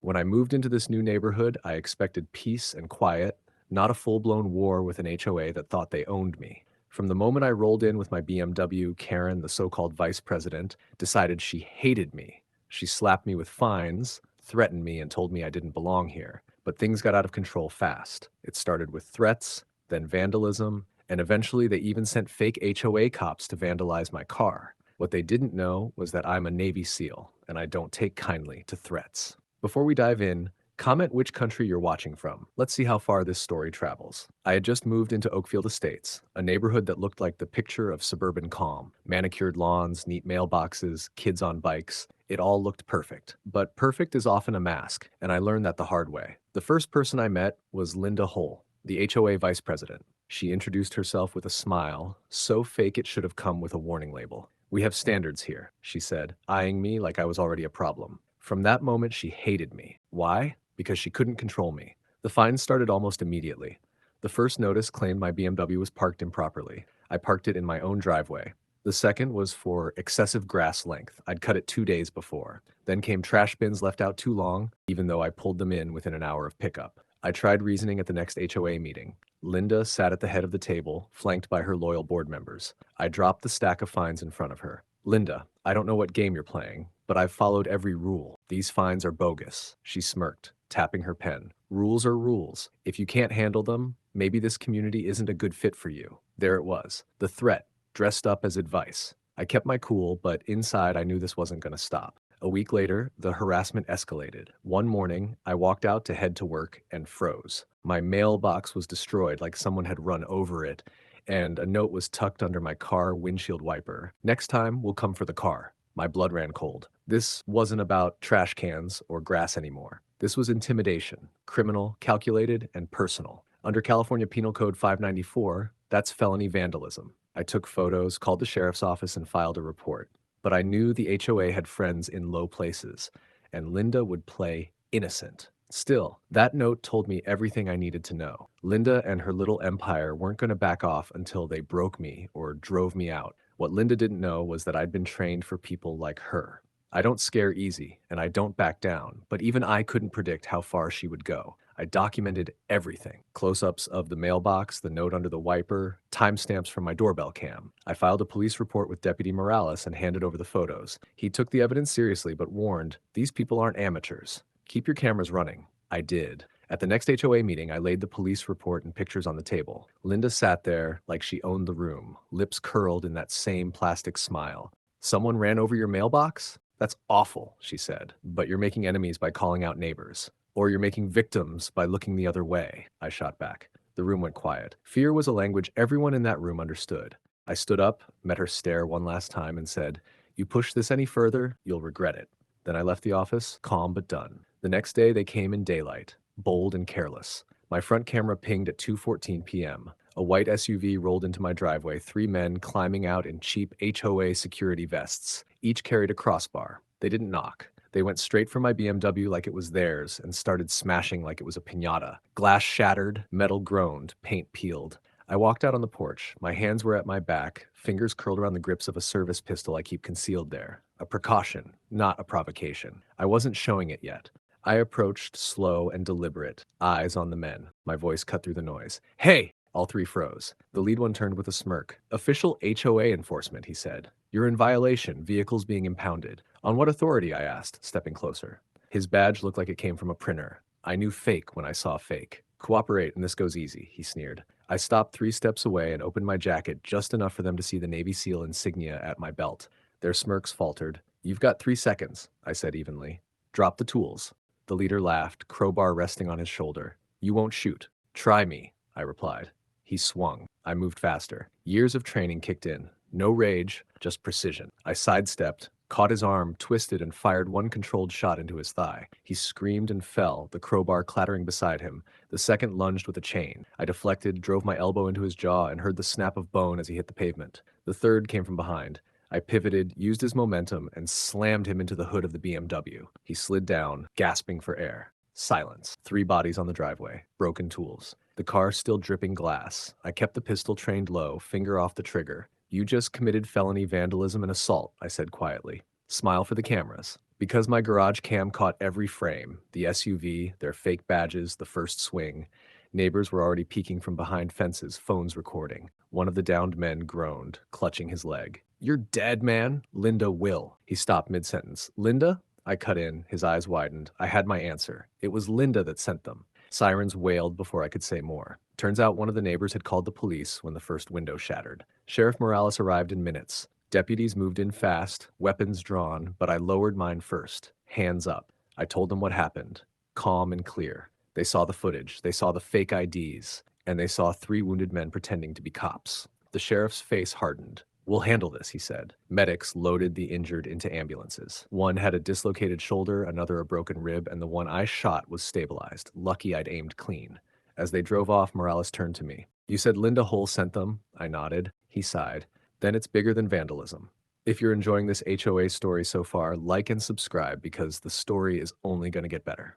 When I moved into this new neighborhood, I expected peace and quiet, not a full-blown war with an HOA that thought they owned me. From the moment I rolled in with my BMW, Karen, the so-called vice president, decided she hated me. She slapped me with fines, threatened me, and told me I didn't belong here. But things got out of control fast. It started with threats, then vandalism, and eventually they even sent fake HOA cops to vandalize my car. What they didn't know was that I'm a Navy SEAL, and I don't take kindly to threats. Before we dive in, comment which country you're watching from. Let's see how far this story travels. I had just moved into Oakfield Estates, a neighborhood that looked like the picture of suburban calm. Manicured lawns, neat mailboxes, kids on bikes. It all looked perfect. But perfect is often a mask, and I learned that the hard way. The first person I met was Linda Hull, the HOA vice president. She introduced herself with a smile, so fake it should have come with a warning label. "We have standards here," she said, eyeing me like I was already a problem. From that moment, she hated me. Why? Because she couldn't control me. The fines started almost immediately. The first notice claimed my BMW was parked improperly. I parked it in my own driveway. The second was for excessive grass length. I'd cut it 2 days before. Then came trash bins left out too long, even though I pulled them in within an hour of pickup. I tried reasoning at the next HOA meeting. Linda sat at the head of the table, flanked by her loyal board members. I dropped the stack of fines in front of her. "Linda, I don't know what game you're playing, but I've followed every rule. These fines are bogus." She smirked, tapping her pen. "Rules are rules. If you can't handle them, maybe this community isn't a good fit for you." There it was, the threat, dressed up as advice. I kept my cool, but inside I knew this wasn't going to stop. A week later, the harassment escalated. One morning, I walked out to head to work and froze. My mailbox was destroyed like someone had run over it, and a note was tucked under my car windshield wiper. "Next time, we'll come for the car." My blood ran cold. This wasn't about trash cans or grass anymore. This was intimidation, criminal, calculated, and personal. Under California Penal Code 594, that's felony vandalism. I took photos, called the sheriff's office, and filed a report. But I knew the HOA had friends in low places, and Linda would play innocent. Still, that note told me everything I needed to know. Linda and her little empire weren't going to back off until they broke me or drove me out. What Linda didn't know was that I'd been trained for people like her. I don't scare easy, and I don't back down, but even I couldn't predict how far she would go. I documented everything. Close-ups of the mailbox, the note under the wiper, timestamps from my doorbell cam. I filed a police report with Deputy Morales and handed over the photos. He took the evidence seriously, but warned, "These people aren't amateurs. Keep your cameras running." I did. At the next HOA meeting, I laid the police report and pictures on the table. Linda sat there like she owned the room, lips curled in that same plastic smile. "Someone ran over your mailbox? That's awful," she said. "But you're making enemies by calling out neighbors. Or you're making victims by looking the other way," I shot back. The room went quiet. Fear was a language everyone in that room understood. I stood up, met her stare one last time, and said, "You push this any further, you'll regret it." Then I left the office, calm but done. The next day, they came in daylight, bold and careless. My front camera pinged at 2:14 p.m. A white SUV rolled into my driveway, 3 men climbing out in cheap HOA security vests. Each carried a crossbar. They didn't knock. They went straight for my BMW like it was theirs and started smashing like it was a piñata. Glass shattered, metal groaned, paint peeled. I walked out on the porch. My hands were at my back, fingers curled around the grips of a service pistol I keep concealed there. A precaution, not a provocation. I wasn't showing it yet. I approached, slow and deliberate, eyes on the men. My voice cut through the noise. "Hey!" All 3 froze. The lead one turned with a smirk. "Official HOA enforcement," he said. "You're in violation, vehicles being impounded." "On what authority?" I asked, stepping closer. His badge looked like it came from a printer. I knew fake when I saw fake. "Cooperate and this goes easy," he sneered. I stopped 3 steps away and opened my jacket just enough for them to see the Navy SEAL insignia at my belt. Their smirks faltered. "You've got 3 seconds," I said evenly. "Drop the tools." The leader laughed, crowbar resting on his shoulder. "You won't shoot." "Try me," I replied. He swung. I moved faster. Years of training kicked in. No rage, just precision. I sidestepped, caught his arm, twisted, and fired one controlled shot into his thigh. He screamed and fell, the crowbar clattering beside him. The second lunged with a chain. I deflected, drove my elbow into his jaw, and heard the snap of bone as he hit the pavement. The third came from behind. I pivoted, used his momentum, and slammed him into the hood of the BMW. He slid down, gasping for air. Silence. 3 bodies on the driveway. Broken tools. The car still dripping glass. I kept the pistol trained low, finger off the trigger. "You just committed felony vandalism and assault," I said quietly. Smile for the cameras. Because my garage cam caught every frame, the SUV, their fake badges, the first swing, neighbors were already peeking from behind fences, phones recording. One of the downed men groaned, clutching his leg. "You're dead, man." "Linda will." He stopped mid-sentence. "Linda?" I cut in, his eyes widened. I had my answer. It was Linda that sent them. Sirens wailed before I could say more. Turns out one of the neighbors had called the police when the first window shattered. Sheriff Morales arrived in minutes. Deputies moved in fast, weapons drawn, but I lowered mine first, hands up. I told them what happened, calm and clear. They saw the footage, they saw the fake IDs, and they saw 3 wounded men pretending to be cops. The sheriff's face hardened. "We'll handle this," he said. Medics loaded the injured into ambulances. One had a dislocated shoulder, another a broken rib, and the one I shot was stabilized. Lucky I'd aimed clean. As they drove off, Morales turned to me. "You said Linda Hull sent them?" I nodded. He sighed. "Then it's bigger than vandalism." If you're enjoying this HOA story so far, like and subscribe because the story is only going to get better.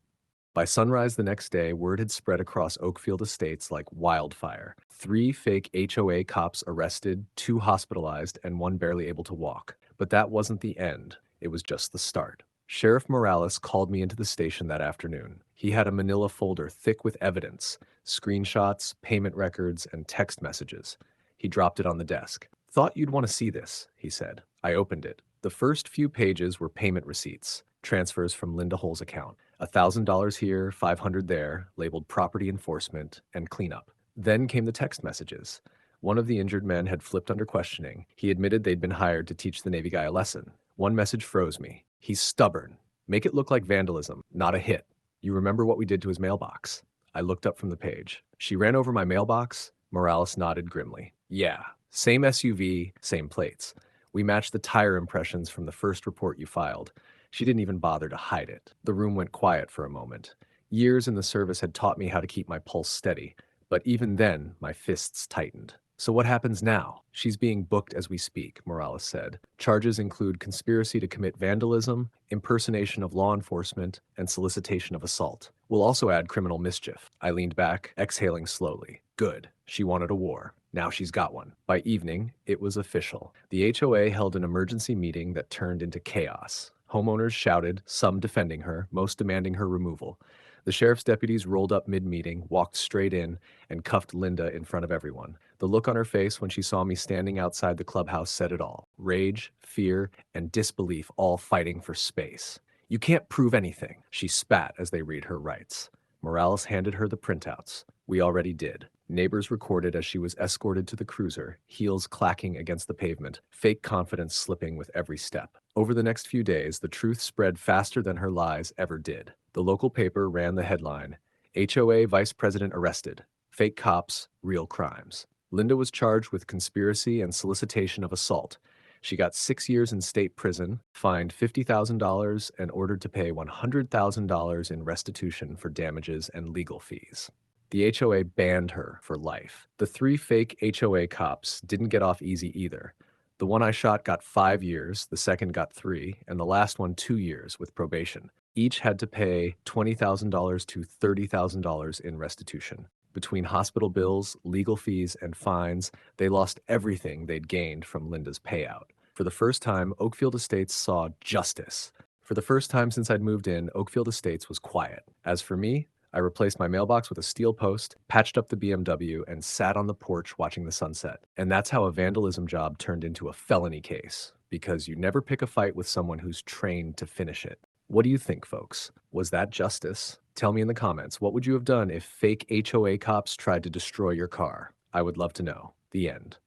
By sunrise the next day, word had spread across Oakfield Estates like wildfire. 3 fake HOA cops arrested, 2 hospitalized, and 1 barely able to walk. But that wasn't the end. It was just the start. Sheriff Morales called me into the station that afternoon. He had a manila folder thick with evidence, screenshots, payment records, and text messages. He dropped it on the desk. "Thought you'd want to see this," he said. I opened it. The first few pages were payment receipts, transfers from Linda Hull's account. $1,000 here, $500 there, labeled property enforcement and cleanup. Then came the text messages. One of the injured men had flipped under questioning. He admitted they'd been hired to teach the Navy guy a lesson. One message froze me. "He's stubborn. Make it look like vandalism, not a hit. You remember what we did to his mailbox?" I looked up from the page. "She ran over my mailbox?" Morales nodded grimly. "Yeah, same SUV, same plates. We matched the tire impressions from the first report you filed. She didn't even bother to hide it." The room went quiet for a moment. Years in the service had taught me how to keep my pulse steady, but even then, my fists tightened. "So what happens now?" "She's being booked as we speak," Morales said. "Charges include conspiracy to commit vandalism, impersonation of law enforcement, and solicitation of assault. We'll also add criminal mischief." I leaned back, exhaling slowly. Good. She wanted a war. Now she's got one. By evening, it was official. The HOA held an emergency meeting that turned into chaos. Homeowners shouted, some defending her, most demanding her removal. The sheriff's deputies rolled up mid-meeting, walked straight in, and cuffed Linda in front of everyone. The look on her face when she saw me standing outside the clubhouse said it all. Rage, fear, and disbelief all fighting for space. "You can't prove anything," she spat as they read her rights. Morales handed her the printouts. We already did. Neighbors recorded as she was escorted to the cruiser, heels clacking against the pavement, fake confidence slipping with every step. Over the next few days, the truth spread faster than her lies ever did. The local paper ran the headline, "HOA Vice President Arrested. Fake Cops, Real Crimes." Linda was charged with conspiracy and solicitation of assault. She got 6 years in state prison, fined $50,000, and ordered to pay $100,000 in restitution for damages and legal fees. The HOA banned her for life. The 3 fake HOA cops didn't get off easy either. The one I shot got 5 years, the second got 3, and the last one 2 years with probation. Each had to pay $20,000 to $30,000 in restitution. Between hospital bills, legal fees, and fines, they lost everything they'd gained from Linda's payout. For the first time, Oakfield Estates saw justice. For the first time since I'd moved in, Oakfield Estates was quiet. As for me, I replaced my mailbox with a steel post, patched up the BMW, and sat on the porch watching the sunset. And that's how a vandalism job turned into a felony case, because you never pick a fight with someone who's trained to finish it. What do you think, folks? Was that justice? Tell me in the comments, what would you have done if fake HOA cops tried to destroy your car? I would love to know. The end.